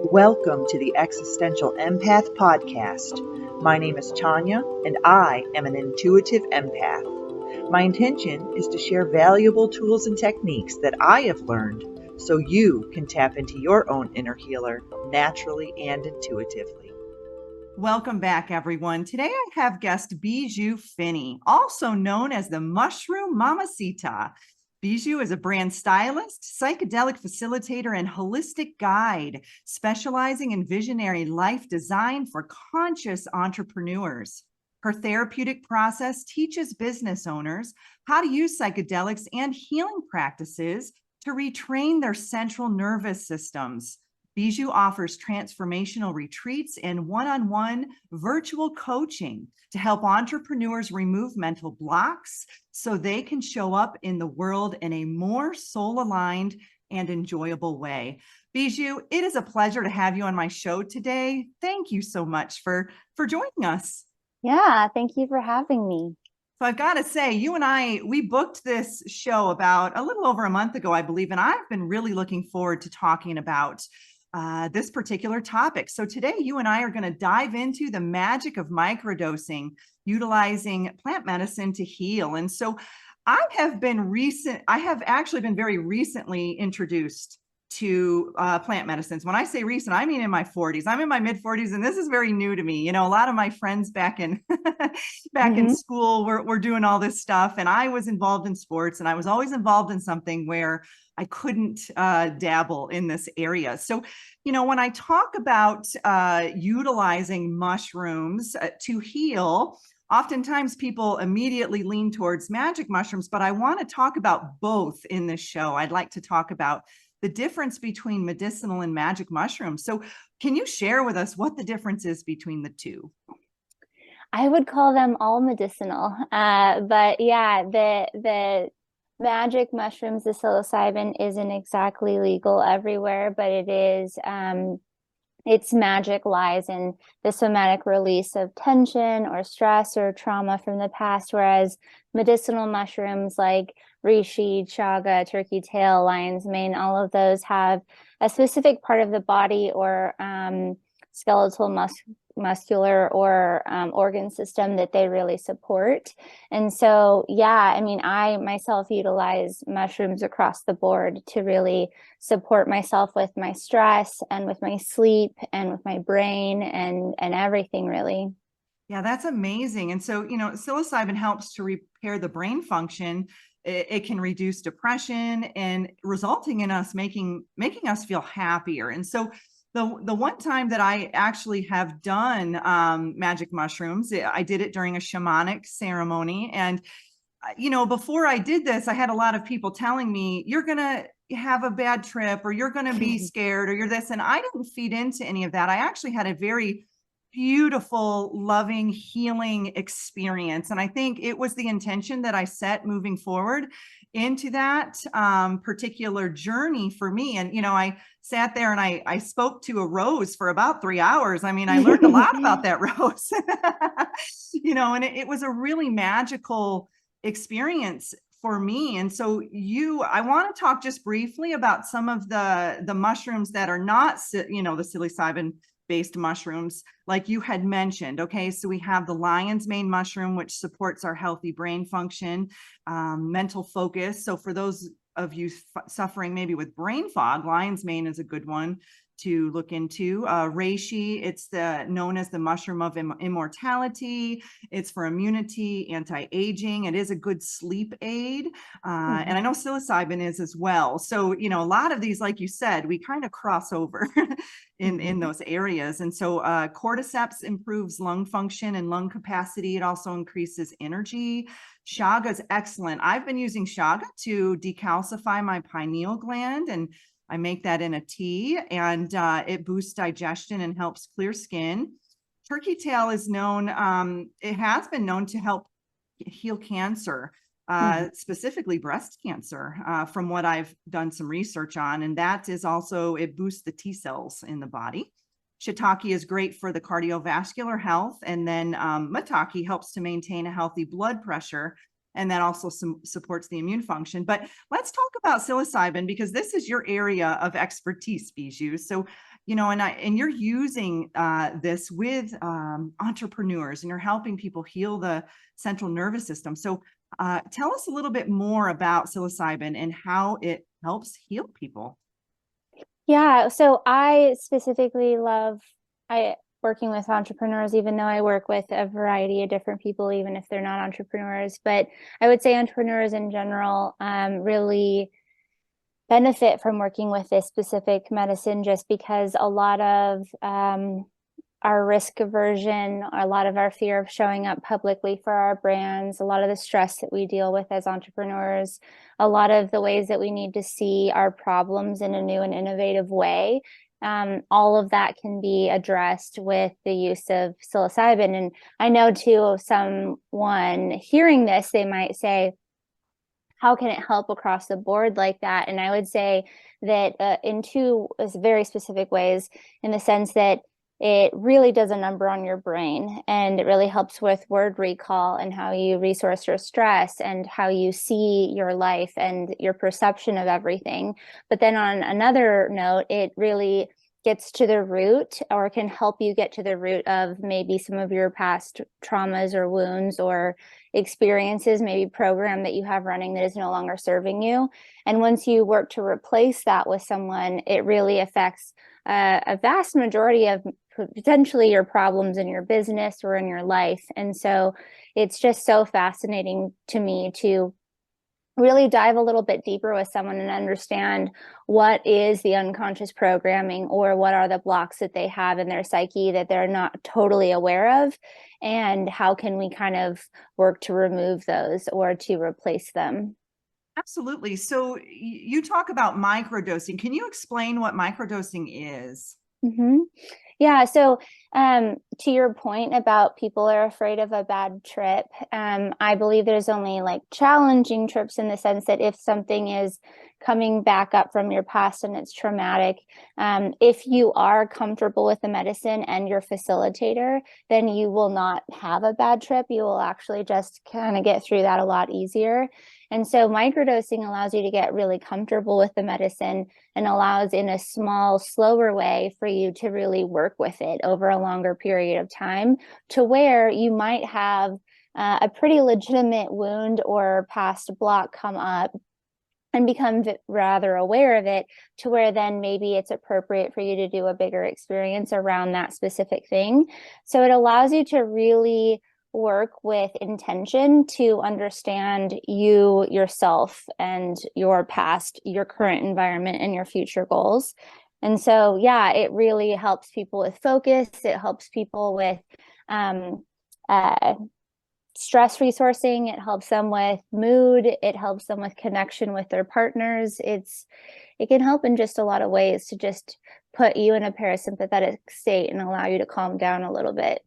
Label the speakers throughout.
Speaker 1: Welcome to the Existential Empath Podcast. My name is Tanya, and I am an intuitive empath. My intention is to share valuable tools and techniques that I have learned so you can tap into your own inner healer naturally and intuitively.
Speaker 2: Welcome back, everyone. Today I have guest Bijou Finney, also known as the Mushroom Mamasita. Bijou is a brand stylist, psychedelic facilitator, and holistic guide, specializing in visionary life design for conscious entrepreneurs. Her therapeutic process teaches business owners how to use psychedelics and healing practices to retrain their central nervous systems. Bijou offers transformational retreats and one-on-one virtual coaching to help entrepreneurs remove mental blocks so they can show up in the world in a more soul-aligned and enjoyable way. Bijou, it is a pleasure to have you on my show today. Thank you so much for joining us.
Speaker 3: Yeah, thank you for having me.
Speaker 2: So I've got to say, you and we booked this show about a little over a month ago, I believe, and I've been really looking forward to talking about this particular topic. So today you and I are going to dive into the magic of microdosing, utilizing plant medicine to heal. And so I have actually been very recently introduced to plant medicines. When I say recent, I mean in my 40s. I'm in my mid 40s, and this is very new to me. You know, a lot of my friends back in in school were doing all this stuff, and I was involved in sports, and I was always involved in something where I couldn't dabble in this area. So, you know, when I talk about utilizing mushrooms to heal, oftentimes people immediately lean towards magic mushrooms, but I want to talk about both in this show. I'd like to talk about the difference between medicinal and magic mushrooms. So can you share with us what the difference is between the two?
Speaker 3: I would call them all medicinal. But yeah, the magic mushrooms, the psilocybin, isn't exactly legal everywhere, but it is, its magic lies in the somatic release of tension or stress or trauma from the past, whereas medicinal mushrooms like reishi, chaga, turkey tail, lion's mane, all of those have a specific part of the body or skeletal muscular or organ system that they really support. And so, yeah, I mean, I myself utilize mushrooms across the board to really support myself with my stress and with my sleep and with my brain and everything, really.
Speaker 2: Yeah, that's amazing. And so, you know, psilocybin helps to repair the brain function. It can reduce depression and resulting in us making us feel happier. And so the one time that I actually have done magic mushrooms, I did it during a shamanic ceremony. And, you know, before I did this, I had a lot of people telling me, you're going to have a bad trip, or you're going to be scared, or you're this. And I didn't feed into any of that. I actually had a very beautiful, loving, healing experience. And I think it was the intention that I set moving forward into that particular journey for me. And, you know, I sat there and I spoke to a rose for about 3 hours. I mean, I learned a lot about that rose, you know, and it was a really magical experience for me. And so I want to talk just briefly about some of the mushrooms that are not, you know, the psilocybin based mushrooms, like you had mentioned. Okay, so we have the lion's mane mushroom, which supports our healthy brain function, mental focus. So for those of you suffering maybe with brain fog, lion's mane is a good one to look into. Reishi, it's known as the mushroom of immortality. It's for immunity, anti-aging. It is a good sleep aid. And I know psilocybin is as well. So, you know, a lot of these, like you said, we kind of cross over in those areas. And so cordyceps improves lung function and lung capacity. It also increases energy. Chaga is excellent. I've been using chaga to decalcify my pineal gland, and I make that in a tea, and it boosts digestion and helps clear skin. Turkey tail is known, it has been known to help heal cancer, specifically breast cancer, from what I've done some research on. And that is also, it boosts the T cells in the body. Shiitake is great for the cardiovascular health. And then maitake helps to maintain a healthy blood pressure. and that also supports the immune function. But let's talk about psilocybin, because this is your area of expertise, Bijou. So, you know, and you're using this with entrepreneurs, and you're helping people heal the central nervous system. So tell us a little bit more about psilocybin and how it helps heal people.
Speaker 3: Yeah, so I specifically love working with entrepreneurs, even though I work with a variety of different people, even if they're not entrepreneurs. But I would say entrepreneurs in general really benefit from working with this specific medicine, just because a lot of our risk aversion, a lot of our fear of showing up publicly for our brands, a lot of the stress that we deal with as entrepreneurs, a lot of the ways that we need to see our problems in a new and innovative way. All of that can be addressed with the use of psilocybin. And I know too, someone hearing this, they might say, how can it help across the board like that? And I would say that in two very specific ways, in the sense that it really does a number on your brain, and it really helps with word recall and how you resource your stress and how you see your life and your perception of everything. But then on another note, it really gets to the root, or can help you get to the root of maybe some of your past traumas or wounds or experiences, maybe program that you have running that is no longer serving you. And once you work to replace that with someone, it really affects a vast majority of potentially your problems in your business or in your life. And so it's just so fascinating to me to really dive a little bit deeper with someone and understand what is the unconscious programming, or what are the blocks that they have in their psyche that they're not totally aware of, and how can we kind of work to remove those or to replace them.
Speaker 2: Absolutely. So you talk about microdosing. Can you explain what microdosing is?
Speaker 3: Mm-hmm. Yeah. So to your point about people are afraid of a bad trip, I believe there's only like challenging trips, in the sense that if something is coming back up from your past and it's traumatic, if you are comfortable with the medicine and your facilitator, then you will not have a bad trip. You will actually just kind of get through that a lot easier. And so microdosing allows you to get really comfortable with the medicine, and allows in a small, slower way for you to really work with it over a longer period of time, to where you might have a pretty legitimate wound or past block come up and become rather aware of it, to where then maybe it's appropriate for you to do a bigger experience around that specific thing. So it allows you to really work with intention to understand you, yourself, and your past, your current environment, and your future goals. And so, yeah, it really helps people with focus. It helps people with stress resourcing. It helps them with mood. It helps them with connection with their partners. It can help in just a lot of ways to just put you in a parasympathetic state and allow you to calm down a little bit.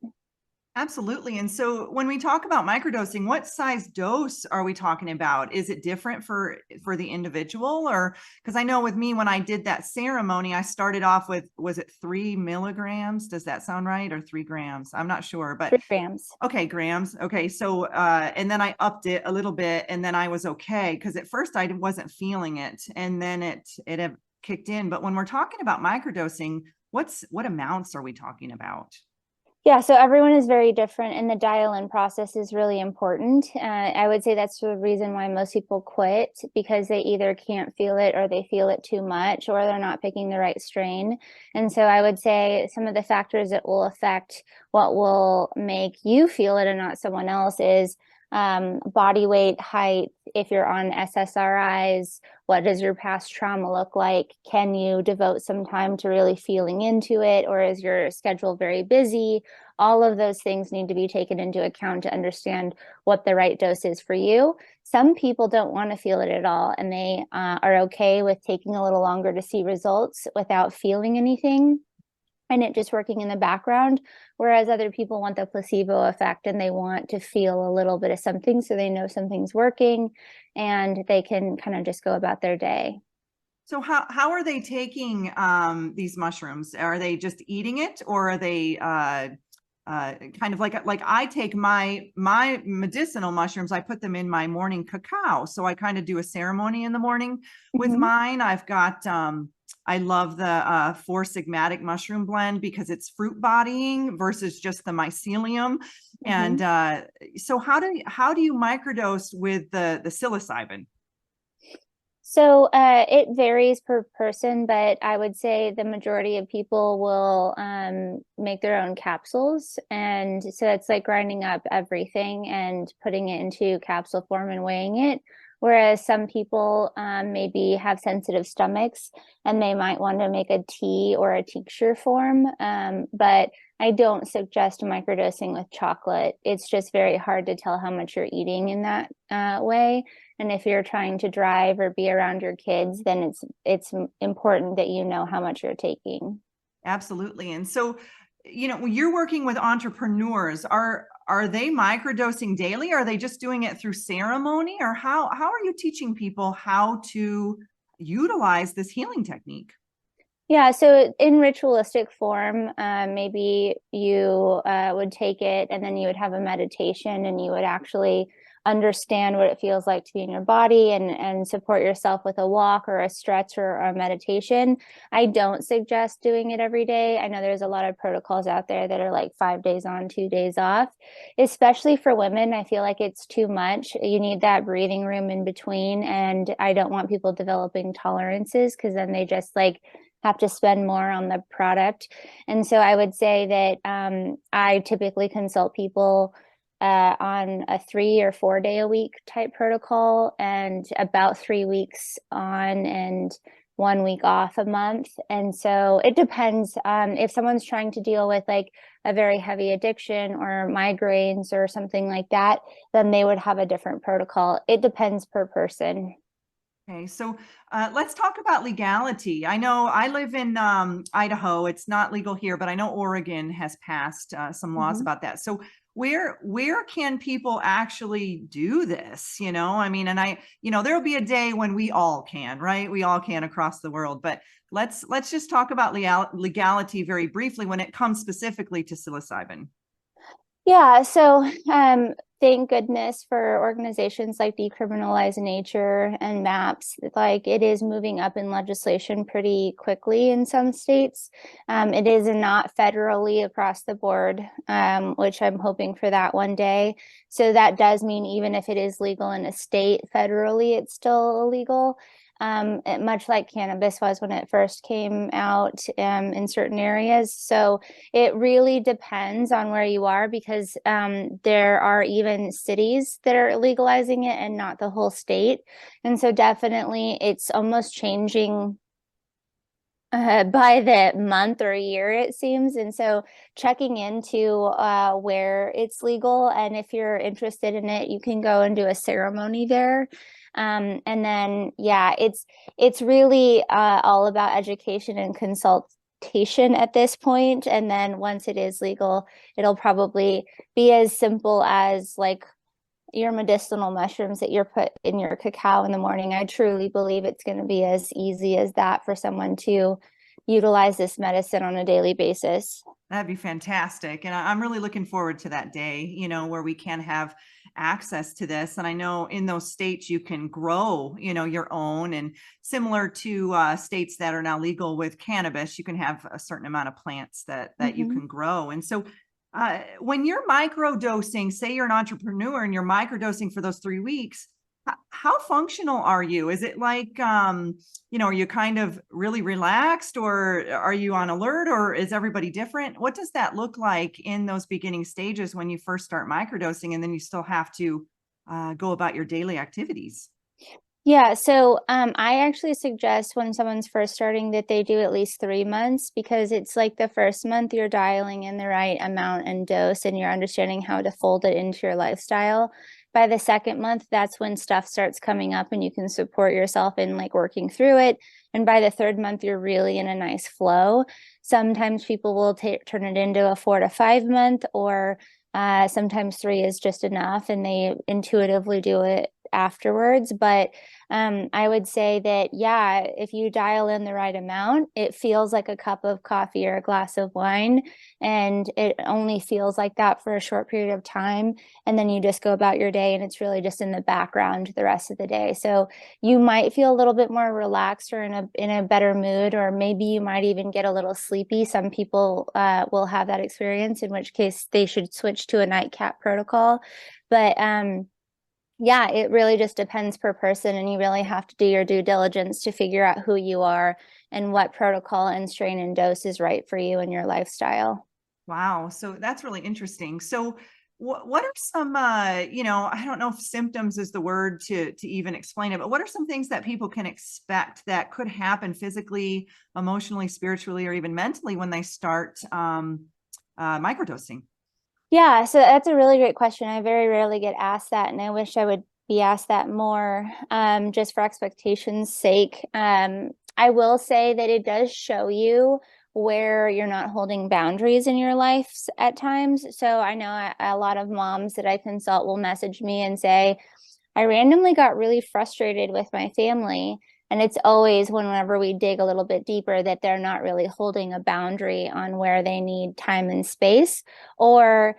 Speaker 2: Absolutely. And so when we talk about microdosing, what size dose are we talking about? Is it different for the individual? Or because I know with me, when I did that ceremony, I started off with, was it 3 milligrams? Does that sound right? Or 3 grams? I'm not sure, but
Speaker 3: 3 grams.
Speaker 2: Okay, grams. Okay. So, and then I upped it a little bit, and then I was okay. Cause at first I wasn't feeling it, and then it had kicked in. But when we're talking about microdosing, what amounts are we talking about?
Speaker 3: Yeah, so everyone is very different, and the dial-in process is really important. I would say that's the reason why most people quit, because they either can't feel it, or they feel it too much, or they're not picking the right strain. And so I would say some of the factors that will affect what will make you feel it and not someone else is body weight, height, if you're on SSRIs, what does your past trauma look like? Can you devote some time to really feeling into it, or is your schedule very busy? All of those things need to be taken into account to understand what the right dose is for you. Some people don't want to feel it at all, and they are okay with taking a little longer to see results without feeling anything, and it just working in the background. Whereas other people want the placebo effect, and they want to feel a little bit of something, so they know something's working, and they can kind of just go about their day.
Speaker 2: So how are they taking these mushrooms? Are they just eating it, or are they kind of like I take my medicinal mushrooms, I put them in my morning cacao. So I kind of do a ceremony in the morning with mine. I've got I love the 4-sigmatic mushroom blend because it's fruit bodying versus just the mycelium. And so how do you microdose with the psilocybin?
Speaker 3: So it varies per person, but I would say the majority of people will make their own capsules. And so it's like grinding up everything and putting it into capsule form and weighing it. Whereas some people maybe have sensitive stomachs and they might want to make a tea or a tincture form. But I don't suggest microdosing with chocolate. It's just very hard to tell how much you're eating in that way. And if you're trying to drive or be around your kids, then it's important that you know how much you're taking.
Speaker 2: Absolutely. And so, when you're working with entrepreneurs, are they microdosing daily? Are they just doing it through ceremony? Or how are you teaching people how to utilize this healing technique?
Speaker 3: Yeah, so in ritualistic form, maybe you would take it and then you would have a meditation and you would actually understand what it feels like to be in your body and support yourself with a walk or a stretch or a meditation. I don't suggest doing it every day. I know there's a lot of protocols out there that are like 5 days on, 2 days off, especially for women. I feel like it's too much. You need that breathing room in between. And I don't want people developing tolerances because then they just like have to spend more on the product. And so I would say that I typically consult people on a 3 or 4 day a week type protocol and about 3 weeks on and 1 week off a month. And so it depends. If someone's trying to deal with like a very heavy addiction or migraines or something like that, then they would have a different protocol. It depends per person.
Speaker 2: Okay, so let's talk about legality. I know I live in Idaho. It's not legal here, but I know Oregon has passed some laws about that. So where can people actually do this? I mean, and there'll be a day when we all can, right? We all can across the world. But let's just talk about legality very briefly when it comes specifically to psilocybin.
Speaker 3: Yeah, so thank goodness for organizations like Decriminalize Nature and MAPS. Like it is moving up in legislation pretty quickly in some states. It is not federally across the board, which I'm hoping for that one day. So that does mean even if it is legal in a state, federally, it's still illegal. Much like cannabis was when it first came out in certain areas. So it really depends on where you are because there are even cities that are legalizing it and not the whole state. And so definitely it's almost changing by the month or year, it seems. And so checking into where it's legal, and if you're interested in it, you can go and do a ceremony there. And then, yeah, it's really all about education and consultation at this point. And then once it is legal, it'll probably be as simple as like your medicinal mushrooms that you're put in your cacao in the morning. I truly believe it's going to be as easy as that for someone to utilize this medicine on a daily basis.
Speaker 2: That'd be fantastic. And I'm really looking forward to that day, where we can have access to this. And I know in those states you can grow, your own, and similar to states that are now legal with cannabis, you can have a certain amount of plants that you can grow. And so when you're microdosing, say you're an entrepreneur and you're microdosing for those 3 weeks, how functional are you? Is it like, are you kind of really relaxed, or are you on alert, or is everybody different? What does that look like in those beginning stages when you first start microdosing and then you still have to go about your daily activities?
Speaker 3: Yeah, so I actually suggest when someone's first starting that they do at least 3 months, because it's like the first month you're dialing in the right amount and dose and you're understanding how to fold it into your lifestyle. By the second month, that's when stuff starts coming up and you can support yourself in like working through it. And by the third month, you're really in a nice flow. Sometimes people will turn it into a 4 to 5 month, or sometimes 3 is just enough and they intuitively do it afterwards. But I would say that, yeah, if you dial in the right amount, it feels like a cup of coffee or a glass of wine, and it only feels like that for a short period of time. And then you just go about your day, and it's really just in the background the rest of the day. So you might feel a little bit more relaxed or in a better mood, or maybe you might even get a little sleepy. Some people will have that experience, in which case they should switch to a nightcap protocol. But yeah, it really just depends per person, and you really have to do your due diligence to figure out who you are and what protocol and strain and dose is right for you and your lifestyle.
Speaker 2: Wow. So that's really interesting. So what are some, I don't know if symptoms is the word to even explain it, but what are some things that people can expect that could happen physically, emotionally, spiritually, or even mentally when they start microdosing?
Speaker 3: Yeah, so that's a really great question. I very rarely get asked that, and I wish I would be asked that more, just for expectation's sake. I will say that it does show you where you're not holding boundaries in your life at times. So I know a lot of moms that I consult will message me and say, I randomly got really frustrated with my family. And it's always whenever we dig a little bit deeper that they're not really holding a boundary on where they need time and space. Or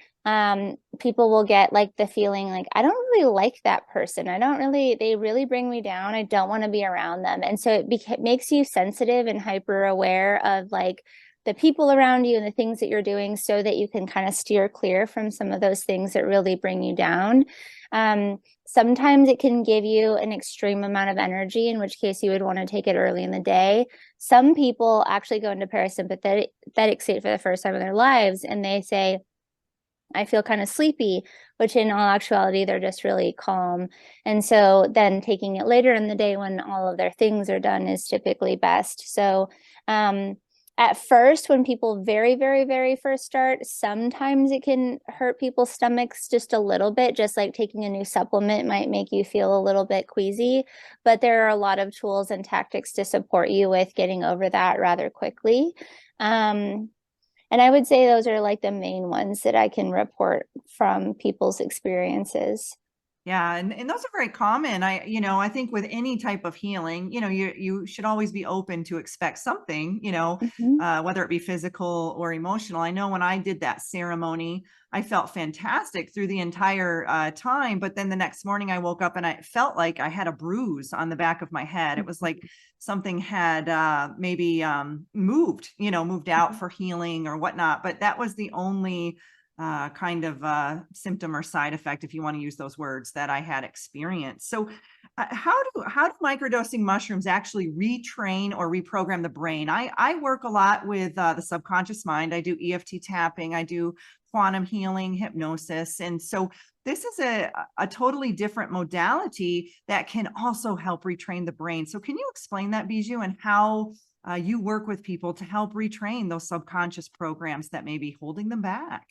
Speaker 3: people will get like the feeling like, I don't really like that person. They really bring me down. I don't want to be around them. And so it makes you sensitive and hyper aware of like the people around you and the things that you're doing, so that you can kind of steer clear from some of those things that really bring you down. Sometimes it can give you an extreme amount of energy, in which case you would want to take it early in the day. Some people actually go into parasympathetic state for the first time in their lives, and they say, I feel kind of sleepy, which in all actuality, they're just really calm. And so then taking it later in the day when all of their things are done is typically best. So at first, when people very, very, very first start, sometimes it can hurt people's stomachs just a little bit, just like taking a new supplement might make you feel a little bit queasy. But there are a lot of tools and tactics to support you with getting over that rather quickly. And I would say those are like the main ones that I can report from people's experiences.
Speaker 2: Yeah, and those are very common. I think with any type of healing, you should always be open to expect something,
Speaker 3: Mhm.
Speaker 2: whether it be physical or emotional. I know when I did that ceremony, I felt fantastic through the entire time, but then the next morning I woke up and I felt like I had a bruise on the back of my head. It was like something had maybe moved out for healing or whatnot, but that was the only kind of symptom or side effect, if you want to use those words, that I had experienced. So how do microdosing mushrooms actually retrain or reprogram the brain? I work a lot with the subconscious mind. I do EFT tapping, I do quantum healing, hypnosis. And so this is a totally different modality that can also help retrain the brain. So can you explain that, Bijou, and how you work with people to help retrain those subconscious programs that may be holding them back?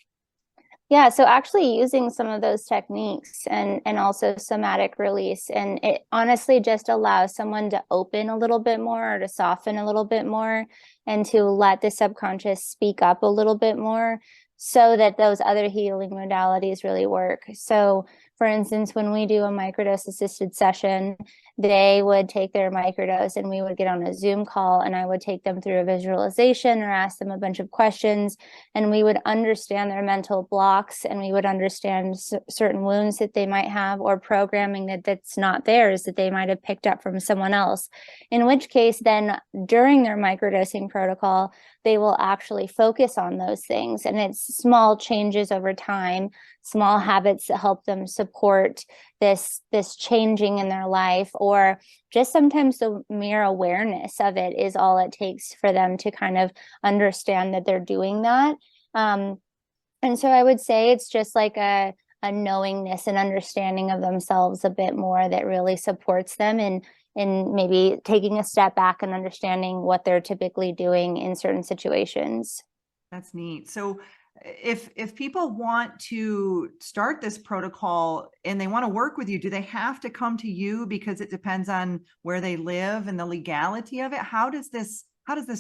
Speaker 3: Yeah, so actually using some of those techniques and also somatic release, and it honestly just allows someone to open a little bit more or to soften a little bit more and to let the subconscious speak up a little bit more, so that those other healing modalities really work. So for instance, when we do a microdose assisted session, they would take their microdose and we would get on a Zoom call, and I would take them through a visualization or ask them a bunch of questions, and we would understand their mental blocks, and we would understand certain wounds that they might have, or programming that's not theirs that they might have picked up from someone else. In which case, then during their microdosing protocol, they will actually focus on those things. And it's small changes over time, small habits that help them support this changing in their life, or just sometimes the mere awareness of it is all it takes for them to kind of understand that they're doing that. And so I would say it's just like a knowingness and understanding of themselves a bit more that really supports them in maybe taking a step back and understanding what they're typically doing in certain situations.
Speaker 2: That's neat. So if people want to start this protocol and they want to work with you, do they have to come to you because it depends on where they live and the legality of it? How does this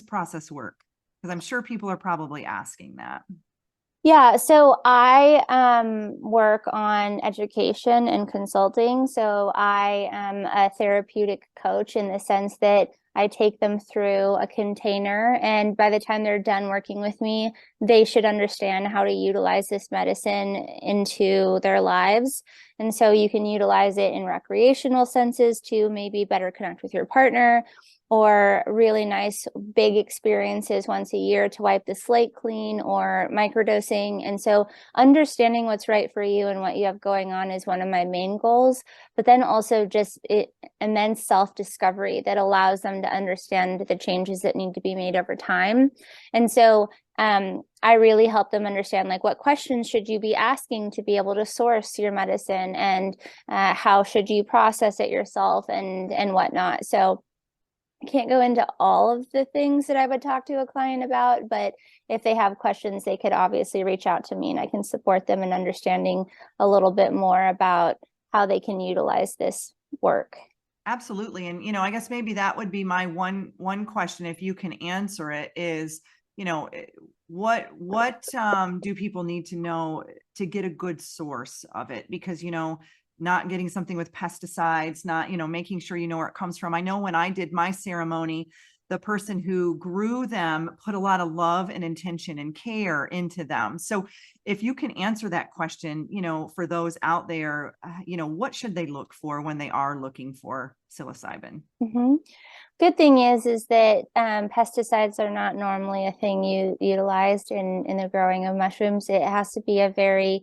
Speaker 2: process work? Because I'm sure people are probably asking that.
Speaker 3: Yeah, so I work on education and consulting. So I am a therapeutic coach in the sense that I take them through a container, and by the time they're done working with me, they should understand how to utilize this medicine into their lives. And so you can utilize it in recreational senses to maybe better connect with your partner, or really nice big experiences once a year to wipe the slate clean, or microdosing. And so understanding what's right for you and what you have going on is one of my main goals, but then also just immense self-discovery that allows them to understand the changes that need to be made over time. And so I really help them understand, like, what questions should you be asking to be able to source your medicine, and how should you process it yourself, and whatnot. So I can't go into all of the things that I would talk to a client about, but if they have questions, they could obviously reach out to me, and I can support them in understanding a little bit more about how they can utilize this work.
Speaker 2: Absolutely. And, I guess maybe that would be my one question, if you can answer it, is, what do people need to know to get a good source of it? Because, not getting something with pesticides, not, making sure you know where it comes from. I know when I did my ceremony, the person who grew them put a lot of love and intention and care into them. So if you can answer that question, for those out there, what should they look for when they are looking for psilocybin?
Speaker 3: Mm-hmm. Good thing is that pesticides are not normally a thing utilized in the growing of mushrooms. It has to be a very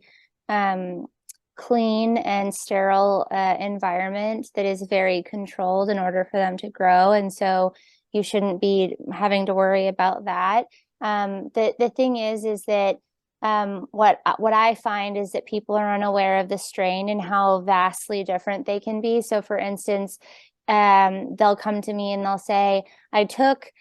Speaker 3: clean and sterile environment that is very controlled in order for them to grow. And so you shouldn't be having to worry about that. The thing is that what I find is that people are unaware of the strain and how vastly different they can be. So for instance, they'll come to me and they'll say, I took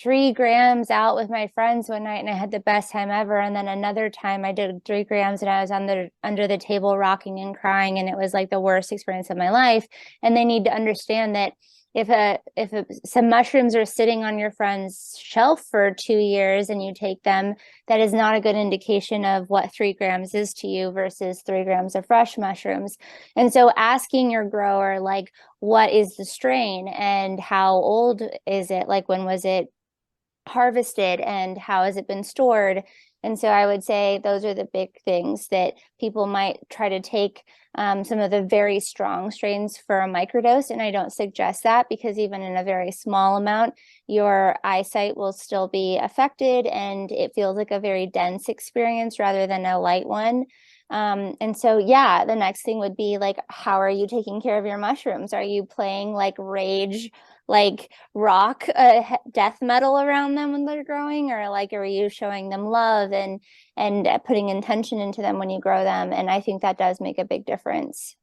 Speaker 3: 3 grams out with my friends one night and I had the best time ever. And then another time I did 3 grams and I was under the table rocking and crying, and it was like the worst experience of my life. And they need to understand that if some mushrooms are sitting on your friend's shelf for 2 years and you take them, that is not a good indication of what 3 grams is to you versus 3 grams of fresh mushrooms. And so asking your grower, like, what is the strain and how old is it? Like, when was it harvested and how has it been stored? And so I would say those are the big things that people might try to take some of the very strong strains for a microdose. And I don't suggest that, because even in a very small amount, your eyesight will still be affected and it feels like a very dense experience rather than a light one. And so, yeah, the next thing would be, like, how are you taking care of your mushrooms? Are you playing like rage, like rock, death metal around them when they're growing, or like, are you showing them love and putting intention into them when you grow them? And I think that does make a big difference.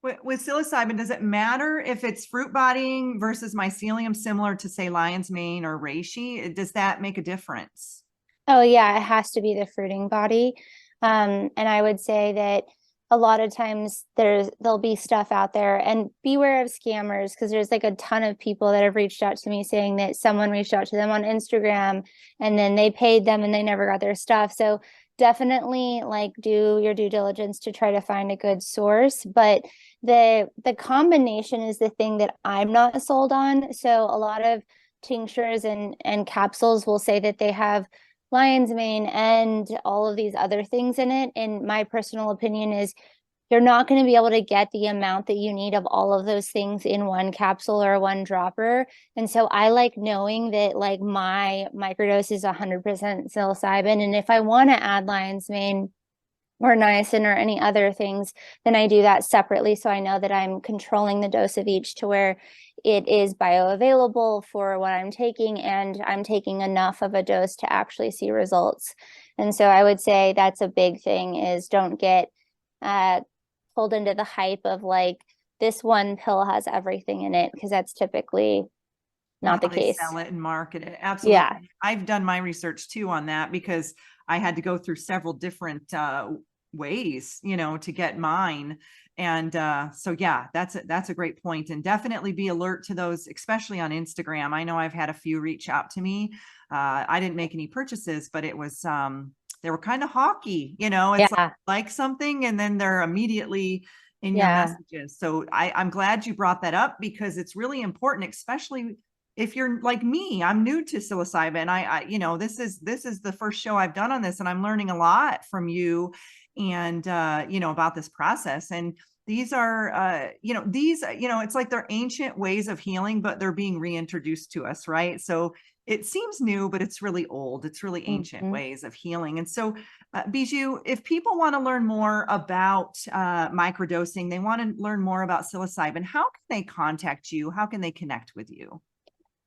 Speaker 2: With psilocybin, does it matter if it's fruit bodying versus mycelium, similar to, say, lion's mane or reishi? Does that make a difference?
Speaker 3: Oh yeah, it has to be the fruiting body. And I would say that a lot of times there'll be stuff out there, and beware of scammers, because there's like a ton of people that have reached out to me saying that someone reached out to them on Instagram and then they paid them and they never got their stuff. So definitely, like, do your due diligence to try to find a good source. But the combination is the thing that I'm not sold on. So a lot of tinctures and capsules will say that they have lion's mane and all of these other things in it. And my personal opinion is you're not going to be able to get the amount that you need of all of those things in one capsule or one dropper. And so I like knowing that, like, my microdose is 100% psilocybin. And if I want to add lion's mane or niacin or any other things, then I do that separately. So I know that I'm controlling the dose of each to where it is bioavailable for what I'm taking, and I'm taking enough of a dose to actually see results. And so I would say that's a big thing, is don't get pulled into the hype of, like, this one pill has everything in it, because that's typically not the case.
Speaker 2: Sell it and market it. Absolutely.
Speaker 3: Yeah.
Speaker 2: I've done my research too on that, because I had to go through several different ways, to get mine. And so, yeah, that's a great point. And definitely be alert to those, especially on Instagram. I know I've had a few reach out to me. I didn't make any purchases, but it was they were kind of hawky, it's like something, and then they're immediately in your messages. So I'm glad you brought that up, because it's really important, especially if you're like me. I'm new to psilocybin. I this is the first show I've done on this, and I'm learning a lot from you and about this process. And these are it's like they're ancient ways of healing, but they're being reintroduced to us, right? So it seems new, but it's really old. It's really ancient ways of healing. And so Bijou, if people want to learn more about microdosing, they want to learn more about psilocybin, how can they contact you? How can they connect with you?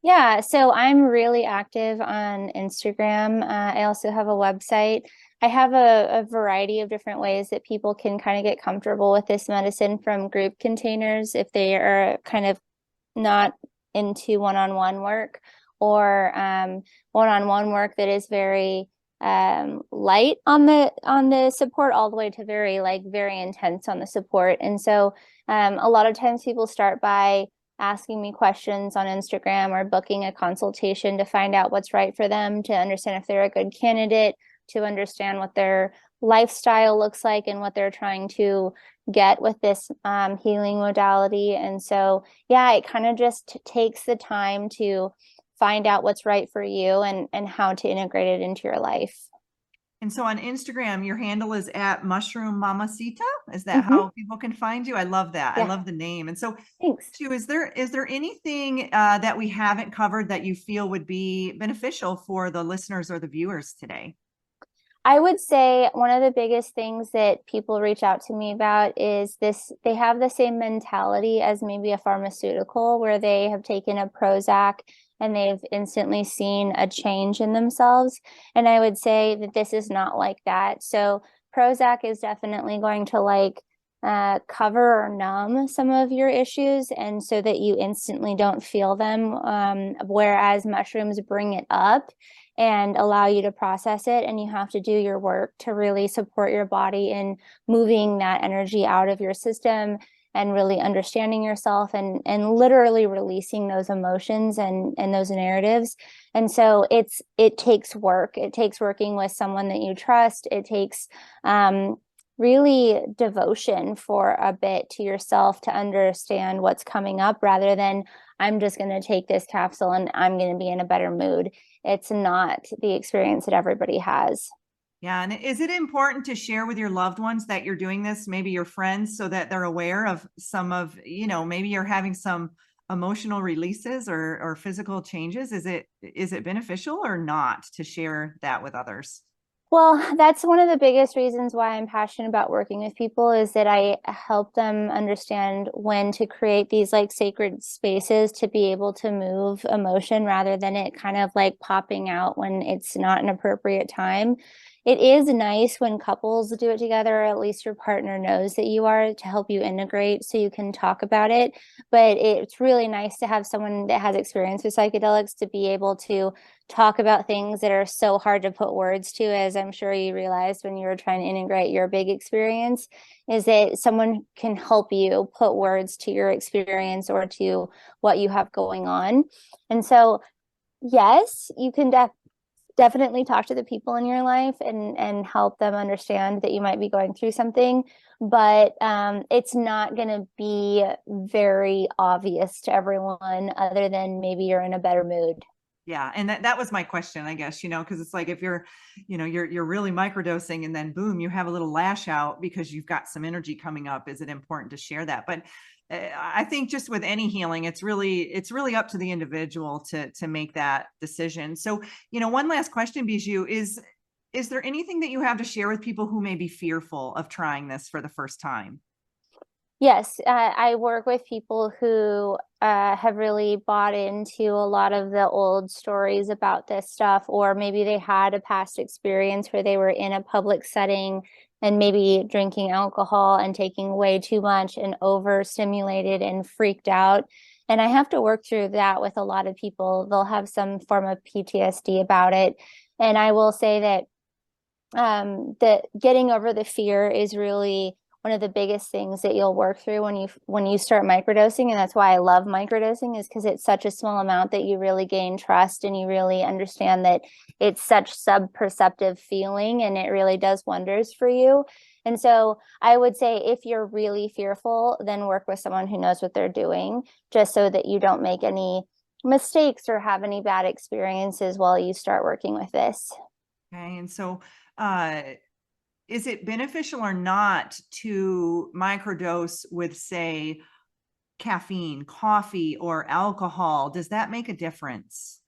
Speaker 3: Yeah, so I'm really active on Instagram. I also have a website. I have a variety of different ways that people can kind of get comfortable with this medicine, from group containers if they are kind of not into one-on-one work, or one-on-one work that is very light on the support, all the way to very intense on the support. And so a lot of times people start by asking me questions on Instagram or booking a consultation to find out what's right for them, to understand if they're a good candidate, to understand what their lifestyle looks like and what they're trying to get with this healing modality. And so, yeah, it kind of just takes the time to find out what's right for you and how to integrate it into your life.
Speaker 2: And so on Instagram, your handle is at Mushroom Mamasita. Is that how people can find you? I love that. Yeah. I love the name. And so,
Speaker 3: thanks.
Speaker 2: Sue, is there anything that we haven't covered that you feel would be beneficial for the listeners or the viewers today?
Speaker 3: I would say one of the biggest things that people reach out to me about is this: they have the same mentality as maybe a pharmaceutical, where they have taken a Prozac and they've instantly seen a change in themselves. And I would say that this is not like that. So Prozac is definitely going to cover or numb some of your issues, and so that you instantly don't feel them, whereas mushrooms bring it up and allow you to process it, and you have to do your work to really support your body in moving that energy out of your system and really understanding yourself and literally releasing those emotions and those narratives. And so it takes work. It takes working with someone that you trust. It takes really devotion for a bit to yourself to understand what's coming up, rather than I'm just going to take this capsule and I'm going to be in a better mood. It's not the experience that everybody has.
Speaker 2: Yeah. And is it important to share with your loved ones that you're doing this, maybe your friends, so that they're aware of some of, maybe you're having some emotional releases or physical changes? Is it beneficial or not to share that with others?
Speaker 3: Well, that's one of the biggest reasons why I'm passionate about working with people, is that I help them understand when to create these sacred spaces to be able to move emotion, rather than it kind of popping out when it's not an appropriate time. It is nice when couples do it together, or at least your partner knows that you are, to help you integrate so you can talk about it. But it's really nice to have someone that has experience with psychedelics to be able to talk about things that are so hard to put words to, as I'm sure you realized when you were trying to integrate your big experience, is that someone can help you put words to your experience or to what you have going on. And so, yes, you can definitely talk to the people in your life and help them understand that you might be going through something, but it's not going to be very obvious to everyone, other than maybe you're in a better mood.
Speaker 2: Yeah. And that was my question, I guess, because it's like, if you're really microdosing and then boom, you have a little lash out because you've got some energy coming up. Is it important to share that? But I think just with any healing, it's really up to the individual to make that decision. So, one last question, Bijou, is there anything that you have to share with people who may be fearful of trying this for the first time?
Speaker 3: Yes, I work with people who have really bought into a lot of the old stories about this stuff, or maybe they had a past experience where they were in a public setting and maybe drinking alcohol and taking way too much and overstimulated and freaked out. And I have to work through that with a lot of people. They'll have some form of PTSD about it. And I will say that getting over the fear is really one of the biggest things that you'll work through when you start microdosing. And that's why I love microdosing, is because it's such a small amount that you really gain trust and you really understand that it's such sub-perceptive feeling and it really does wonders for you. And so I would say if you're really fearful, then work with someone who knows what they're doing, just so that you don't make any mistakes or have any bad experiences while you start working with this.
Speaker 2: Okay. And so, is it beneficial or not to microdose with, say, caffeine, coffee, or alcohol? Does that make a difference?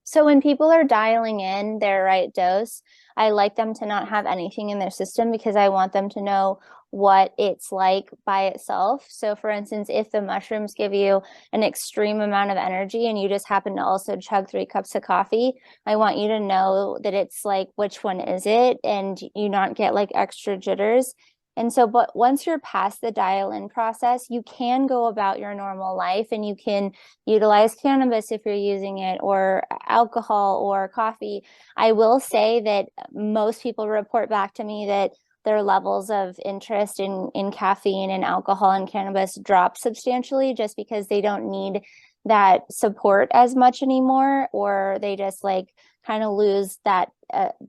Speaker 3: So when people are dialing in their right dose, I like them to not have anything in their system, because I want them to know what it's like by itself. So for instance, if the mushrooms give you an extreme amount of energy and you just happen to also chug 3 cups of coffee, I want you to know that it's like, which one is it? And you not get like extra jitters. And so, but once you're past the dial-in process, you can go about your normal life and you can utilize cannabis if you're using it, or alcohol or coffee. I will say that most people report back to me that their levels of interest in caffeine and alcohol and cannabis drop substantially, just because they don't need that support as much anymore, or they just like kind of lose that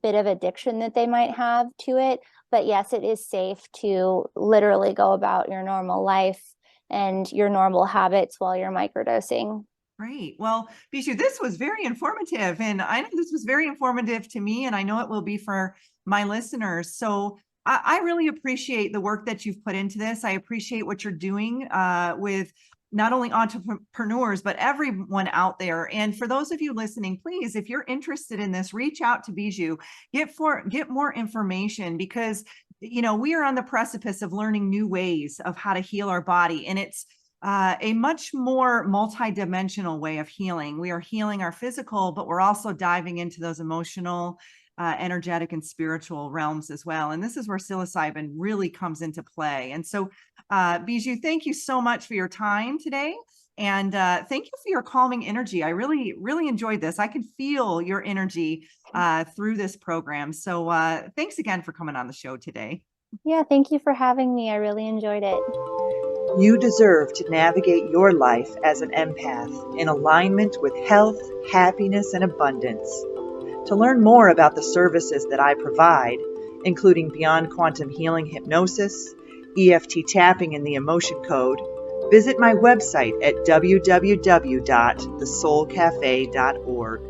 Speaker 3: bit of addiction that they might have to it. But yes, it is safe to literally go about your normal life and your normal habits while you're microdosing.
Speaker 2: Great. Well, Bijou, this was very informative, and I know this was very informative to me, and I know it will be for my listeners. So I really appreciate the work that you've put into this. I appreciate what you're doing with not only entrepreneurs, but everyone out there. And for those of you listening, please, if you're interested in this, reach out to Bijou, get more information, because, you know, we are on the precipice of learning new ways of how to heal our body. And it's a much more multidimensional way of healing. We are healing our physical, but we're also diving into those emotional, energetic, and spiritual realms as well. And this is where psilocybin really comes into play. And so, Bijou, thank you so much for your time today. And thank you for your calming energy. I really, really enjoyed this. I can feel your energy through this program. So thanks again for coming on the show today.
Speaker 3: Yeah, thank you for having me. I really enjoyed it.
Speaker 1: You deserve to navigate your life as an empath in alignment with health, happiness, and abundance. To learn more about the services that I provide, including Beyond Quantum Healing Hypnosis, EFT tapping, and the Emotion Code, visit my website at www.thesoulcafe.org.